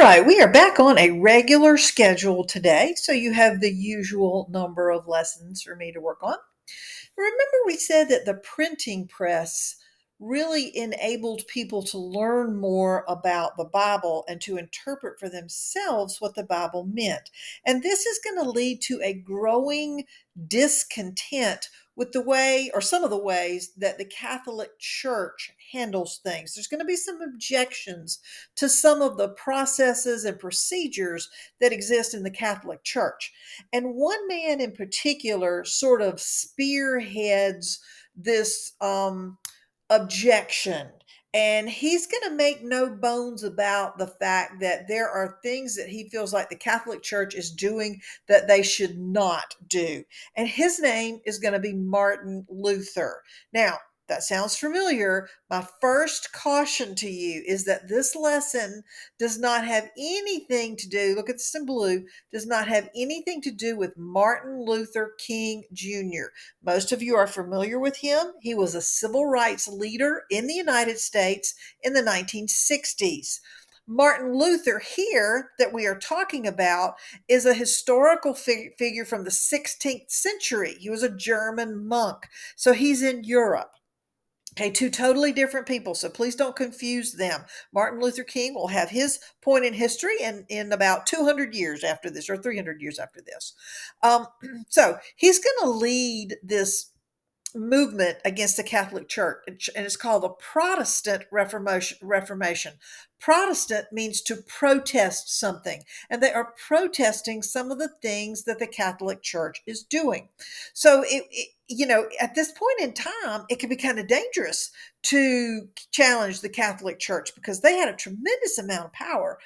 right, we are back on a regular schedule today, so you have the usual number of lessons for me to work on. Remember, we said that the printing press really enabled people to learn more about the Bible and to interpret for themselves what the Bible meant. And this is going to lead to a growing discontent with the way, or some of the ways, that the Catholic Church handles things. There's going to be some objections to some of the processes and procedures that exist in the Catholic Church. And one man in particular sort of spearheads this objection. And he's going to make no bones about the fact that there are things that he feels like the Catholic Church is doing that they should not do. And his name is going to be Martin Luther. Now, that sounds familiar. My first caution to you is that this lesson does not have anything to do, look at this in blue, does not have anything to do with Martin Luther King Jr. Most of you are familiar with him. He was a civil rights leader in the United States in the 1960s. Martin Luther here that we are talking about is a historical figure from the 16th century. He was a German monk. So he's in Europe. Okay, two totally different people. So please don't confuse them. Martin Luther King will have his point in history in about 200 years after this, or 300 years after this. Um, so he's going to lead this movement against the Catholic Church, and it's called the Protestant Reformation. Protestant means to protest something, and they are protesting some of the things that the Catholic Church is doing. So at this point in time, it can be kind of dangerous to challenge the Catholic Church because they had a tremendous amount of power,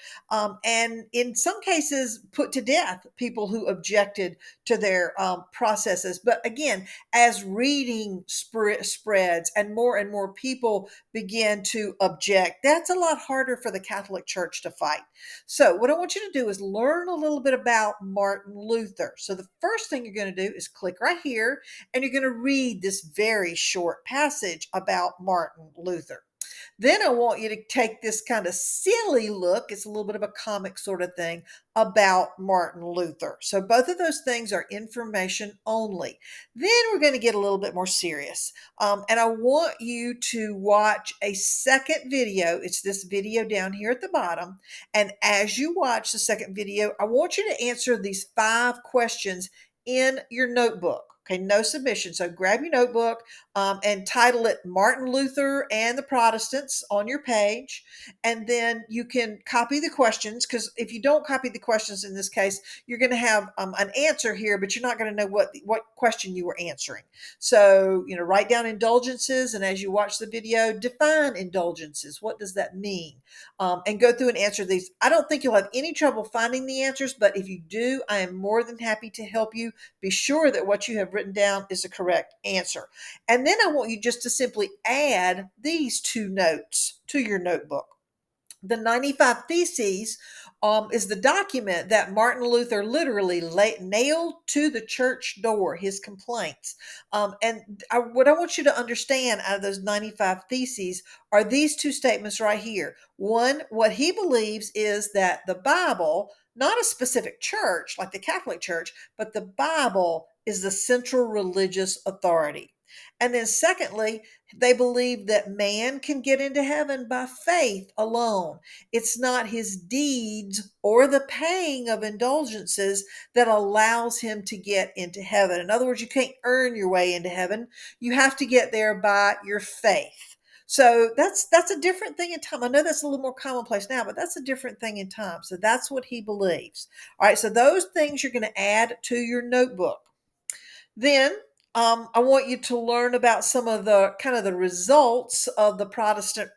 and in some cases put to death people who objected to their processes. But again, as reading spreads and more people begin to object, that's a lot harder for the Catholic Church to fight. So, what I want you to do is learn a little bit about Martin Luther. So, the first thing you're going to do is click right here, and you're going to read this very short passage about Martin Luther. Then I want you to take this kind of silly look, it's a little bit of a comic sort of thing, about Martin Luther. So both of those things are information only. Then we're going to get a little bit more serious. And I want you to watch a second video. It's this video down here at the bottom. And as you watch the second video, I want you to answer these 5 questions in your notebook. Okay, no submission. So grab your notebook and title it Martin Luther and the Protestants on your page. And then you can copy the questions, because if you don't copy the questions in this case, you're going to have an answer here, but you're not going to know what question you were answering. So, write down indulgences. And as you watch the video, define indulgences. What does that mean? And go through and answer these. I don't think you'll have any trouble finding the answers, but if you do, I am more than happy to help you. Be sure that what you have written down is the correct answer. And then I want you just to simply add these 2 notes to your notebook. The 95 Theses is the document that Martin Luther literally nailed to the church door, his complaints. What I want you to understand out of those 95 Theses are these 2 statements right here. One, what he believes is that the Bible, not a specific church like the Catholic Church, but the Bible is the central religious authority. And then secondly, they believe that man can get into heaven by faith alone. It's not his deeds or the paying of indulgences that allows him to get into heaven. In other words, you can't earn your way into heaven. You have to get there by your faith. So that's a different thing in time. I know that's a little more commonplace now, but that's a different thing in time. So that's what he believes. All right, so those things you're going to add to your notebook. Then I want you to learn about some of the kind of the results of the Protestant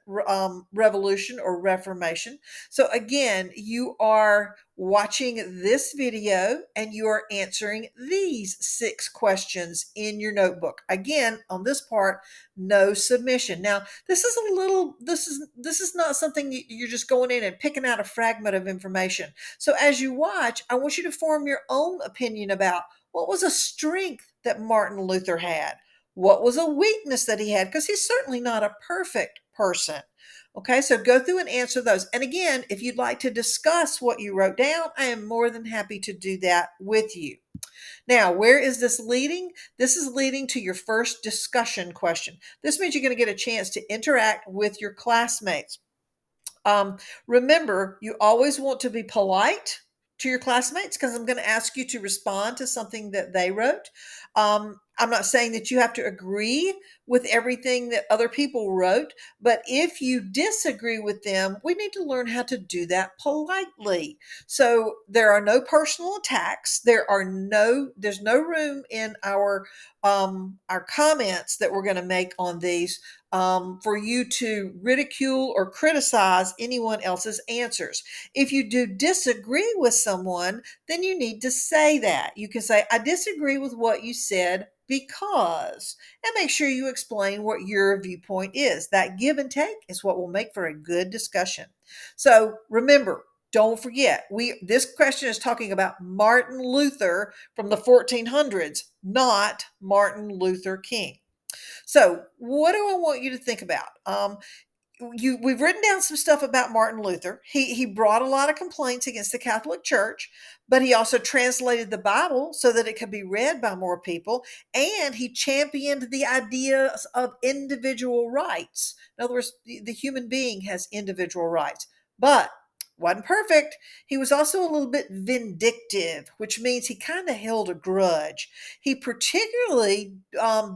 Revolution or Reformation. So again, you are watching this video and you are answering these 6 questions in your notebook. Again, on this part, no submission. Now, this is not something you're just going in and picking out a fragment of information. So as you watch, I want you to form your own opinion about what was a strength that Martin Luther had? What was a weakness that he had? Because he's certainly not a perfect person. Okay, so go through and answer those. And again, if you'd like to discuss what you wrote down, I am more than happy to do that with you. Now, where is this leading? This is leading to your first discussion question. This means you're going to get a chance to interact with your classmates. Um, Remember, you always want to be polite to your classmates because I'm going to ask you to respond to something that they wrote. I'm not saying that you have to agree with everything that other people wrote, but if you disagree with them, we need to learn how to do that politely. So there are no personal attacks. There's no room in our comments that we're going to make on these for you to ridicule or criticize anyone else's answers. If you do disagree with someone, then you need to say that. You can say, I disagree with what you said because, and make sure you explain what your viewpoint is. That give and take is what will make for a good discussion. So remember, don't forget, this question is talking about Martin Luther from the 1400s, not Martin Luther King. So, what do I want you to think about? We've written down some stuff about Martin Luther. He brought a lot of complaints against the Catholic Church, but he also translated the Bible so that it could be read by more people, and he championed the ideas of individual rights. In other words, the human being has individual rights, but wasn't perfect. He was also a little bit vindictive, which means he kind of held a grudge. He particularly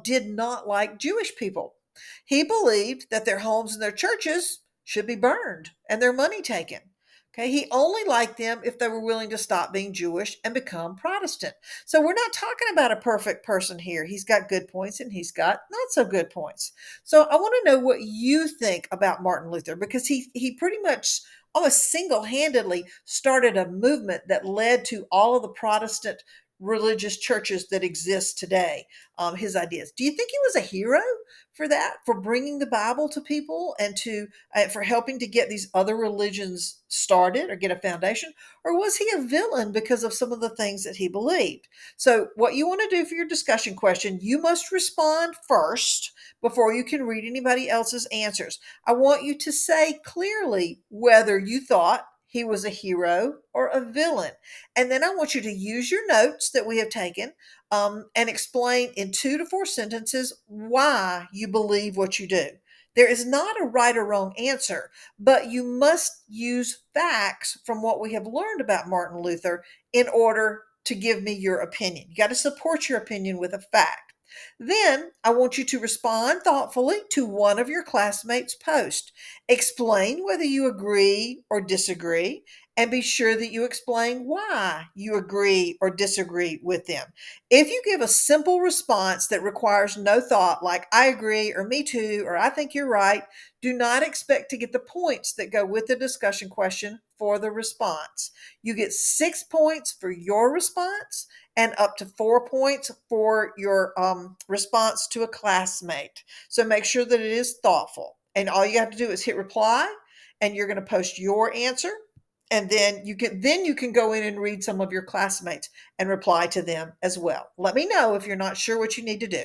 did not like Jewish people. He believed that their homes and their churches should be burned and their money taken. Okay, he only liked them if they were willing to stop being Jewish and become Protestant. So we're not talking about a perfect person here. He's got good points and he's got not so good points. So I want to know what you think about Martin Luther because he pretty much almost single-handedly started a movement that led to all of the Protestant religious churches that exist today. His ideas. Do you think he was a hero for that, for bringing the Bible to people and to for helping to get these other religions started or get a foundation, or was he a villain because of some of the things that he believed? So, what you want to do for your discussion question, you must respond first before you can read anybody else's answers. I want you to say clearly whether you thought he was a hero or a villain. And then I want you to use your notes that we have taken and explain in 2 to 4 sentences why you believe what you do. There is not a right or wrong answer, but you must use facts from what we have learned about Martin Luther in order to give me your opinion. You got to support your opinion with a fact. Then I want you to respond thoughtfully to one of your classmates' posts. Explain whether you agree or disagree, and be sure that you explain why you agree or disagree with them. If you give a simple response that requires no thought, like I agree, or me too, or I think you're right, do not expect to get the points that go with the discussion question for the response. You get 6 points for your response and up to 4 points for your response to a classmate. So make sure that it is thoughtful. And all you have to do is hit reply, and you're going to post your answer. And then you can go in and read some of your classmates and reply to them as well. Let me know if you're not sure what you need to do.